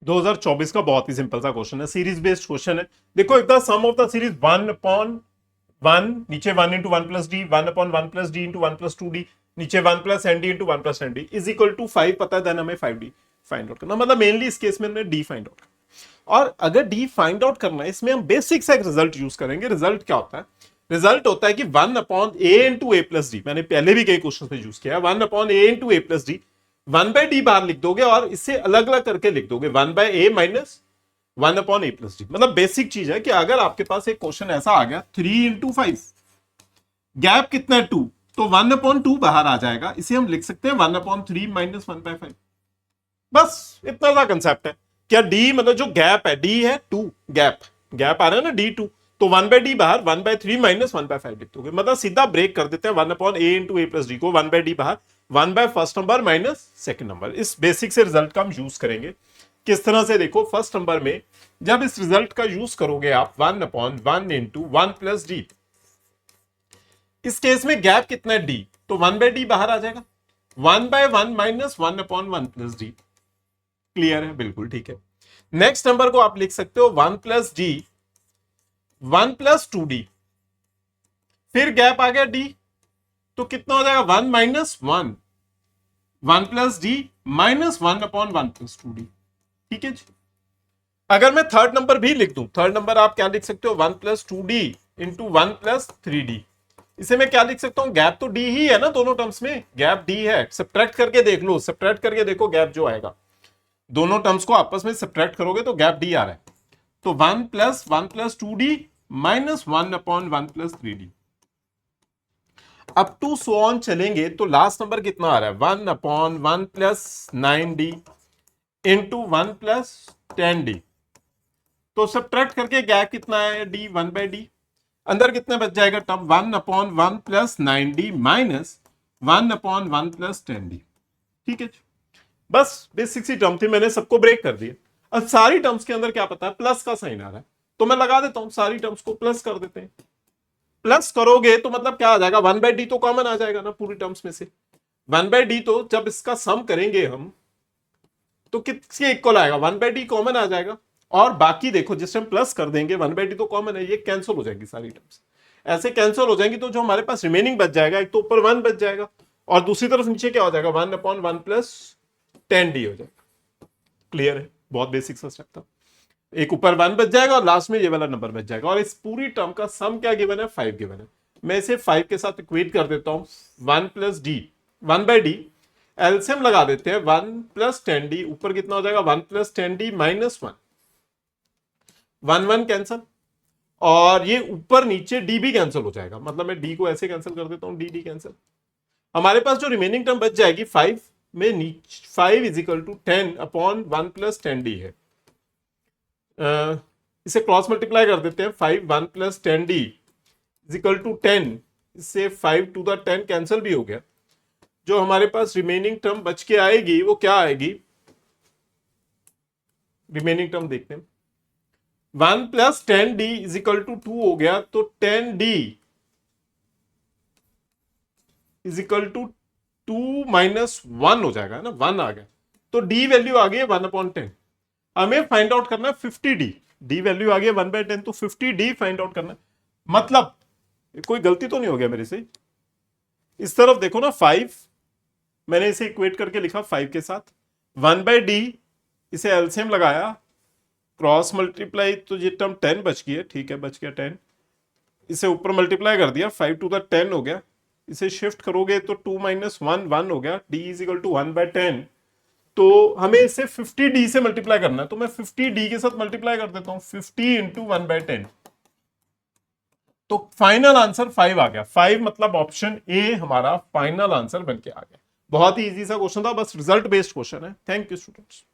2024 का बहुत ही सिंपल सा क्वेश्चन है, सीरीज बेस्ड क्वेश्चन है। देखो एक the sum of the series 1/1, नीचे 1 into 1 plus D, 1/1 plus D into 1 plus 2 D, नीचे 1 plus N D into 1 plus N D is equal to 5 पता है, देन हमें 5d फाइंड आउट करना। मतलब मेनली इस केस में हमने डी फाइंड आउट करना। और अगर डी फाइंड आउट करना है, इसमें हम बेसिक सा एक रिजल्ट यूज करेंगे। रिजल्ट क्या होता है? रिजल्ट होता है कि 1/a इंटू ए प्लस डी, मैंने पहले भी कई क्वेश्चन में यूज किया है। 1/a इंटू ए प्लस डी, 1/d बाहर लिख दोगे और इससे अलग अलग करके लिख दोगे 1/a minus 1/a plus D. मतलब बेसिक चीज है कि अगर आपके पास एक क्वेश्चन ऐसा आ गया 3 इंटू 5, गैप कितना है 2, तो 1/2 बाहर आ जाएगा। इसे हम लिख सकते हैं 1/3 माइनस 1/5। बस इतना सा कंसेप्ट है। क्या डी मतलब जो गैप है, डी है 2, गैप आ रहा है ना d2, तो 1/d बाहर 1/3 माइनस 1/5 लिख दोगे। मतलब सीधा ब्रेक कर देते हैं 1/a इंटू ए प्लस डी को, 1/d बाहर 1/फर्स्ट नंबर माइनस सेकंड नंबर। इस बेसिक से रिजल्ट का हम यूज करेंगे। किस तरह से? देखो फर्स्ट नंबर में जब इस रिजल्ट का यूज करोगे आप 1/1 इंटू 1 प्लस डी, इस केस में गैप कितना है d, तो 1/d बाहर आ जाएगा, 1/1 माइनस 1/1 प्लस डी। क्लियर है? बिल्कुल ठीक है। नेक्स्ट नंबर को आप लिख सकते हो 1 प्लस डी 1 प्लस 2d, फिर गैप आ गया d, तो कितना हो जाएगा 1 minus 1, 1 plus D minus 1/1 plus 2d। ठीक है जी। अगर मैं थर्ड नंबर भी लिख दूं, थर्ड नंबर आप क्या लिख सकते हो 1 plus 2d into 1 plus 3d। इसे मैं क्या लिख सकता हूं? गैप तो d ही है ना दोनों टर्म्स में, गैप d है। सब्ट्रैक्ट करके देख लो, सब्ट्रैक्ट करके देखो गैप जो आएगा, दोनों टर्म्स को आपस में सब्ट्रैक्ट करोगे तो गैप d आ रहा है। तो 1 plus 2d minus 1/1 plus 3d। Up to so on चलेंगे तो लास्ट नंबर कितना आ रहा है 1/1 plus 9d into 1 plus 10d। तो सब्ट्रैक्ट करके गैप कितना है d, 1/d। अंदर कितना बच जाएगा term 1/1 plus 9d minus 1/1 plus 10d। ठीक है, बस बेसिक सी टर्म थी, मैंने सबको ब्रेक कर दिया। अब सारी टर्म्स के अंदर क्या पता है, प्लस का साइन आ रहा है, तो मैं लगा देता हूं, सारी टर्म्स को प्लस कर देते हैं। प्लस करोगे तो मतलब क्या आ जाएगा 1/d तो कॉमन आ जाएगा ना पूरी टर्म्स में से। 1/d तो जब इसका सम करेंगे हम तो किसके इक्वल आएगा, 1/d कॉमन आ जाएगा। और बाकी देखो जिस टाइम प्लस कर देंगे 1/d तो कॉमन है, ये कैंसिल हो जाएगी सारी टर्म्स। ऐसे कैंसिल हो जाएंगी तो जो हमारे पास रिमेनिंग बच जाएगा, एक तो ऊपर 1 बच जाएगा और दूसरी तरफ नीचे क्या हो जाएगा 1/1 प्लस 10d हो जाएगा। क्लियर है? बहुत बेसिक सा स्टेप था। एक ऊपर 1 बच जाएगा और लास्ट में ये वाला नंबर बच जाएगा। और इस पूरी टर्म का सम क्या गिवन है, 5 गिवन है। मैं इसे 5 के साथ इक्वेट कर देता हूं 1 प्लस डी 1/d, एलसीएम लगा देते हैं 1 प्लस 10d, ऊपर कितना हो जाएगा 1 प्लस 10d माइनस 1, 1 कैंसिल और ये ऊपर नीचे d भी कैंसिल हो जाएगा। मतलब मैं d को ऐसे कैंसिल कर देता हूं, d कैंसिल। हमारे पास जो रिमेनिंग टर्म बच जाएगी 5 में, 5 is equal to 10/1 plus 10d है। इसे क्रॉस मल्टीप्लाई कर देते हैं, 5 1 plus 10d is equal to 10, इससे 5 टू द 10 कैंसिल भी हो गया। जो हमारे पास रिमेनिंग टर्म बच के आएगी वो क्या आएगी, रिमेनिंग टर्म देखते हैं। 1 plus 10d is equal to 2 हो गया, तो 10d is equal to 2 minus 1 हो जाएगा ना, 1 आ गया, तो d वैल्यू आ गई 1/10। हमें फाइंड आउट करना है 50d, d वैल्यू आ गई 1/10, तो 50d फाइंड आउट करना है। मतलब कोई गलती तो नहीं हो गया मेरे से? इस तरफ देखो ना 5, मैंने इसे इक्वेट करके लिखा 5 के साथ, 1/d इसे एलसीएम लगाया, क्रॉस मल्टीप्लाई तो ये टर्म 10 बच गई है, ठीक है बच गया 10, इसे ऊपर मल्टीप्लाई कर दिया 5 टू द 10 हो गया, इसे शिफ्ट करोगे तो 2 माइनस 1 1 हो गया, d इज इक्वल टू 1/10। तो हमें इसे 50d से मल्टीप्लाई करना है, तो मैं 50d के साथ मल्टीप्लाई कर देता हूं, 50 इंटू 1/10, तो फाइनल आंसर 5 आ गया। 5 मतलब ऑप्शन ए हमारा फाइनल आंसर बन के आ गया। बहुत ही इजी सा क्वेश्चन था, बस रिजल्ट बेस्ड क्वेश्चन है। Thank you students.